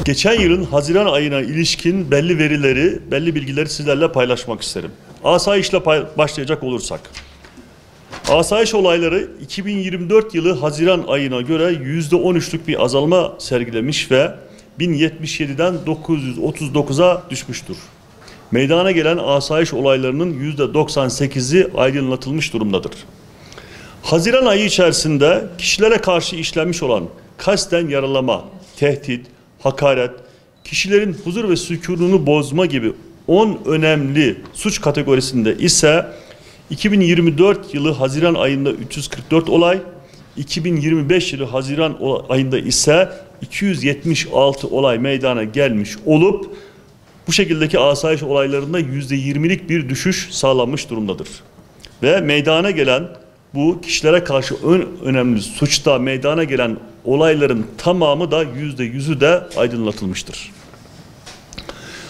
Geçen yılın Haziran ayına ilişkin belli verileri, belli bilgileri sizlerle paylaşmak isterim. Asayişle başlayacak olursak. Asayiş olayları 2024 yılı Haziran ayına göre %13'lük bir azalma sergilemiş ve 1077'den 939'a düşmüştür. Meydana gelen asayiş olaylarının %98'i aydınlatılmış durumdadır. Haziran ayı içerisinde kişilere karşı işlenmiş olan kasten yaralama, tehdit, hakaret, kişilerin huzur ve sükununu bozma gibi 10 önemli suç kategorisinde ise 2024 yılı Haziran ayında 344 olay, 2025 yılı Haziran ayında ise 276 olay meydana gelmiş olup bu şekildeki asayiş olaylarında %20'lik bir düşüş sağlanmış durumdadır. Ve meydana gelen bu kişilere karşı önemli suçta meydana gelen olayların tamamı da %100'ü de aydınlatılmıştır.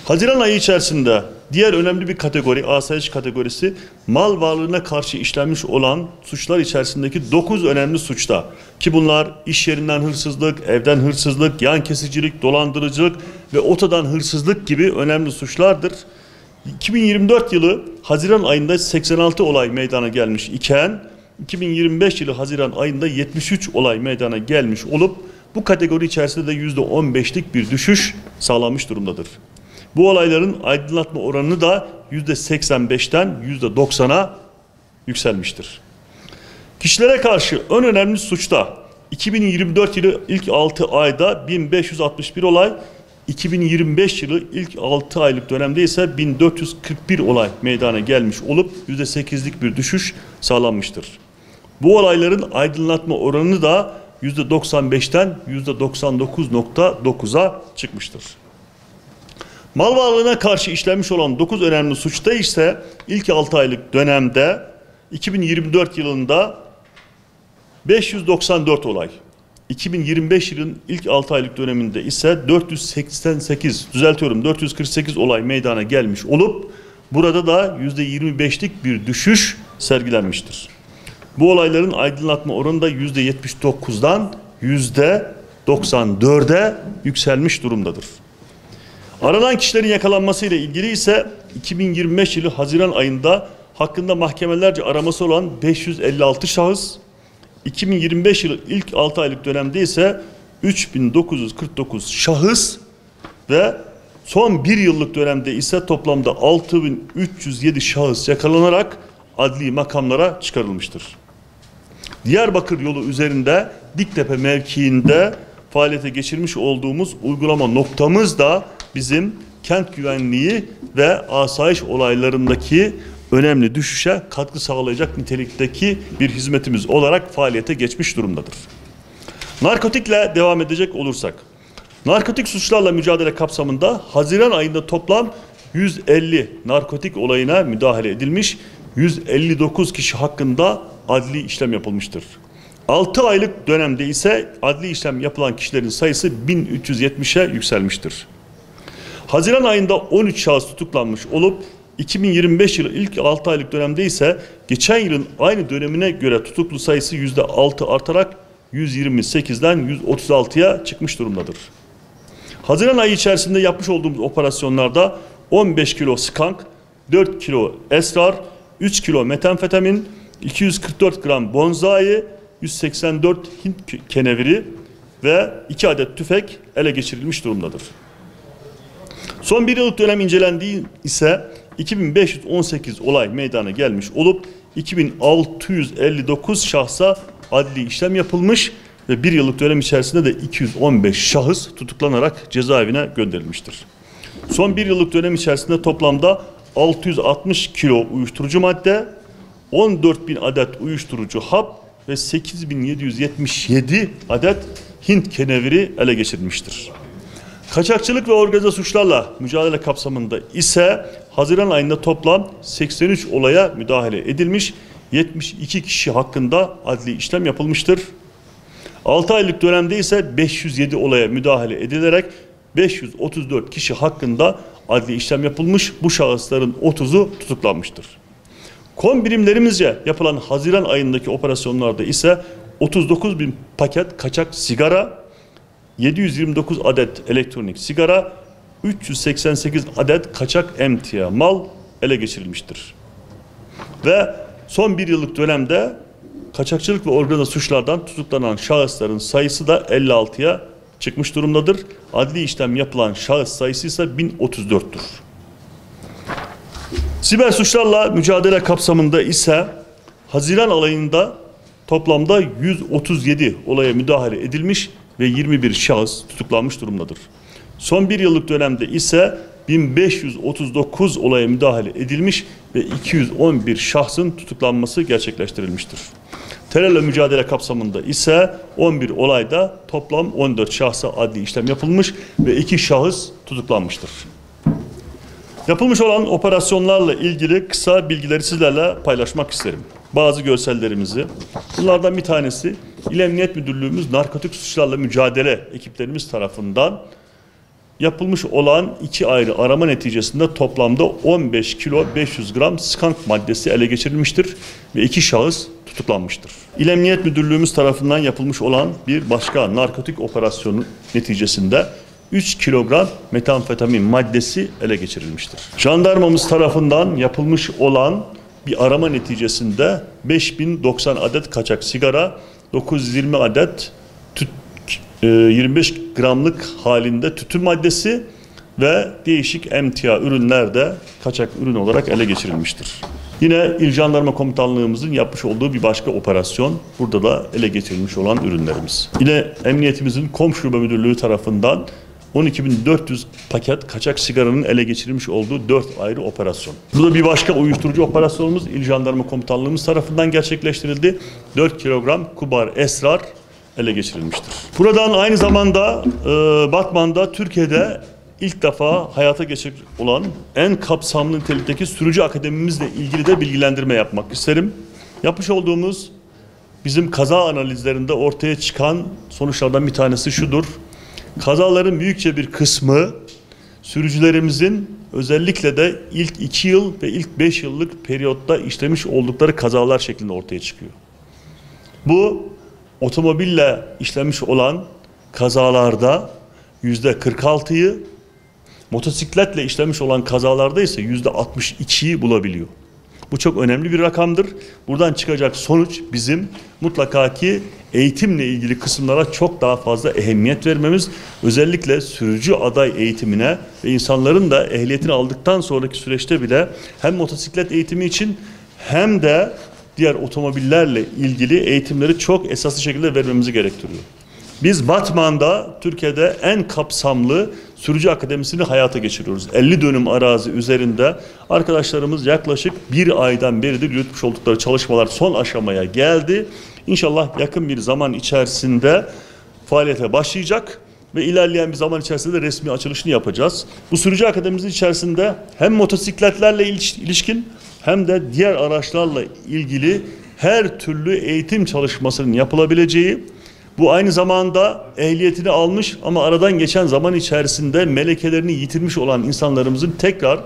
Haziran ayı içerisinde diğer önemli bir kategori, asayiş kategorisi, mal varlığına karşı işlenmiş olan suçlar içerisindeki 9 önemli suçta. Ki bunlar iş yerinden hırsızlık, evden hırsızlık, yan kesicilik, dolandırıcılık ve otodan hırsızlık gibi önemli suçlardır. 2024 yılı Haziran ayında 86 olay meydana gelmiş iken 2025 yılı Haziran ayında 73 olay meydana gelmiş olup bu kategori içerisinde de %15'lik bir düşüş sağlanmış durumdadır. Bu olayların aydınlatma oranı da %85'ten %90'a yükselmiştir. Kişilere karşı en önemli suçta 2024 yılı ilk 6 ayda 1561 olay, 2025 yılı ilk 6 aylık dönemde ise 1441 olay meydana gelmiş olup %8'lik bir düşüş sağlanmıştır. Bu olayların aydınlatma oranı da %95'ten %99.9'a çıkmıştır. Mal varlığına karşı işlenmiş olan 9 önemli suçta ise ilk 6 aylık dönemde 2024 yılında 594 olay, 2025 yılın ilk 6 aylık döneminde ise 448 olay meydana gelmiş olup burada da %25'lik bir düşüş sergilenmiştir. Bu olayların aydınlatma oranı da %79'dan %94'e yükselmiş durumdadır. Aranan kişilerin yakalanması ile ilgili ise 2025 yılı Haziran ayında hakkında mahkemelerce araması olan 556 şahıs, 2025 yılı ilk 6 aylık dönemde ise 3949 şahıs ve son bir yıllık dönemde ise toplamda 6307 şahıs yakalanarak adli makamlara çıkarılmıştır. Diyarbakır yolu üzerinde Diktepe mevkiinde faaliyete geçirmiş olduğumuz uygulama noktamız da bizim kent güvenliği ve asayiş olaylarındaki önemli düşüşe katkı sağlayacak nitelikteki bir hizmetimiz olarak faaliyete geçmiş durumdadır. Narkotikle devam edecek olursak, narkotik suçlarla mücadele kapsamında Haziran ayında toplam 150 narkotik olayına müdahale edilmiş, 159 kişi hakkında adli işlem yapılmıştır. 6 aylık dönemde ise adli işlem yapılan kişilerin sayısı 1370'e yükselmiştir. Haziran ayında 13 şahıs tutuklanmış olup 2025 yılı ilk 6 aylık dönemde ise geçen yılın aynı dönemine göre tutuklu sayısı %6 artarak 128'den 136'ya çıkmış durumdadır. Haziran ayı içerisinde yapmış olduğumuz operasyonlarda 15 kilo skank, 4 kilo esrar, 3 kilo metamfetamin, 244 gram bonzai, 184 Hint keneviri ve 2 adet tüfek ele geçirilmiş durumdadır. Son bir yıllık dönem incelendiği ise 2518 olay meydana gelmiş olup 2659 şahsa adli işlem yapılmış ve bir yıllık dönem içerisinde de 215 şahıs tutuklanarak cezaevine gönderilmiştir. Son bir yıllık dönem içerisinde toplamda 660 kilo uyuşturucu madde, 14.000 adet uyuşturucu hap ve 8.777 adet Hint keneviri ele geçirilmiştir. Kaçakçılık ve organize suçlarla mücadele kapsamında ise Haziran ayında toplam 83 olaya müdahale edilmiş, 72 kişi hakkında adli işlem yapılmıştır. 6 aylık dönemde ise 507 olaya müdahale edilerek 534 kişi hakkında adli işlem yapılmış, bu şahısların 30'u tutuklanmıştır. Kon birimlerimizce yapılan Haziran ayındaki operasyonlarda ise 39.000 paket kaçak sigara, 729 adet elektronik sigara, 388 adet kaçak emtia mal ele geçirilmiştir. Ve son bir yıllık dönemde kaçakçılık ve organize suçlardan tutuklanan şahısların sayısı da 56'ya çıkmış durumdadır. Adli işlem yapılan şahıs sayısı ise 1034'tür. Siber suçlarla mücadele kapsamında ise Haziran ayında toplamda 137 olaya müdahale edilmiş ve 21 şahıs tutuklanmış durumdadır. Son bir yıllık dönemde ise 1539 olaya müdahale edilmiş ve 211 şahsın tutuklanması gerçekleştirilmiştir. Terörle mücadele kapsamında ise 11 olayda toplam 14 şahsa adli işlem yapılmış ve 2 şahıs tutuklanmıştır. Yapılmış olan operasyonlarla ilgili kısa bilgileri sizlerle paylaşmak isterim. Bazı görsellerimizi. Bunlardan bir tanesi İl Emniyet Müdürlüğümüz narkotik suçlarla mücadele ekiplerimiz tarafından yapılmış olan 2 ayrı arama neticesinde toplamda 15 kilo 500 gram skank maddesi ele geçirilmiştir ve 2 şahıs tutuklanmıştır. İl Emniyet Müdürlüğümüz tarafından yapılmış olan bir başka narkotik operasyonu neticesinde 3 kilogram metamfetamin maddesi ele geçirilmiştir. Jandarmamız tarafından yapılmış olan bir arama neticesinde 5090 adet kaçak sigara, 920 adet 25 gramlık halinde tütün maddesi ve değişik emtia ürünler de kaçak ürün olarak ele geçirilmiştir. Yine İl Jandarma Komutanlığımızın yapmış olduğu bir başka operasyon, burada da ele geçirilmiş olan ürünlerimiz. Yine Emniyetimizin Komşu Şube Müdürlüğü tarafından 12.400 paket kaçak sigaranın ele geçirilmiş olduğu 4 ayrı operasyon. Burada bir başka uyuşturucu operasyonumuz İl Jandarma Komutanlığımız tarafından gerçekleştirildi. 4 kilogram kubar esrar ele geçirilmiştir. Buradan aynı zamanda Batman'da Türkiye'de ilk defa hayata geçecek olan en kapsamlı nitelikteki sürücü akademimizle ilgili de bilgilendirme yapmak isterim. Yapmış olduğumuz bizim kaza analizlerinde ortaya çıkan sonuçlardan bir tanesi şudur. Kazaların büyükçe bir kısmı sürücülerimizin özellikle de ilk 2 yıl ve ilk 5 yıllık periyotta işlemiş oldukları kazalar şeklinde ortaya çıkıyor. Bu otomobille işlemiş olan kazalarda %46'yı, motosikletle işlemiş olan kazalarda ise %62'yi bulabiliyor. Bu çok önemli bir rakamdır. Buradan çıkacak sonuç bizim mutlaka ki eğitimle ilgili kısımlara çok daha fazla ehemmiyet vermemiz, özellikle sürücü aday eğitimine ve insanların da ehliyetini aldıktan sonraki süreçte bile hem motosiklet eğitimi için hem de diğer otomobillerle ilgili eğitimleri çok esaslı şekilde vermemizi gerektiriyor. Biz Batman'da Türkiye'de en kapsamlı sürücü akademisini hayata geçiriyoruz. 50 dönüm arazi üzerinde arkadaşlarımız yaklaşık bir aydan beridir yürütmüş oldukları çalışmalar son aşamaya geldi. İnşallah yakın bir zaman içerisinde faaliyete başlayacak ve ilerleyen bir zaman içerisinde resmi açılışını yapacağız. Bu sürücü akademimizin içerisinde hem motosikletlerle ilişkin hem de diğer araçlarla ilgili her türlü eğitim çalışmasının yapılabileceği, bu aynı zamanda ehliyetini almış ama aradan geçen zaman içerisinde melekelerini yitirmiş olan insanlarımızın tekrar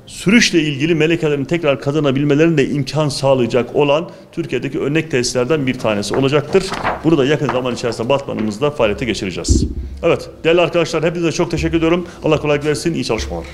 sürüşle ilgili melekelerini tekrar kazanabilmelerine de imkan sağlayacak olan Türkiye'deki örnek tesislerden bir tanesi olacaktır. Bunu da yakın zaman içerisinde Batman'ımızda faaliyete geçireceğiz. Evet, değerli arkadaşlar, hepinize çok teşekkür ediyorum. Allah kolaylık versin, iyi çalışmalar.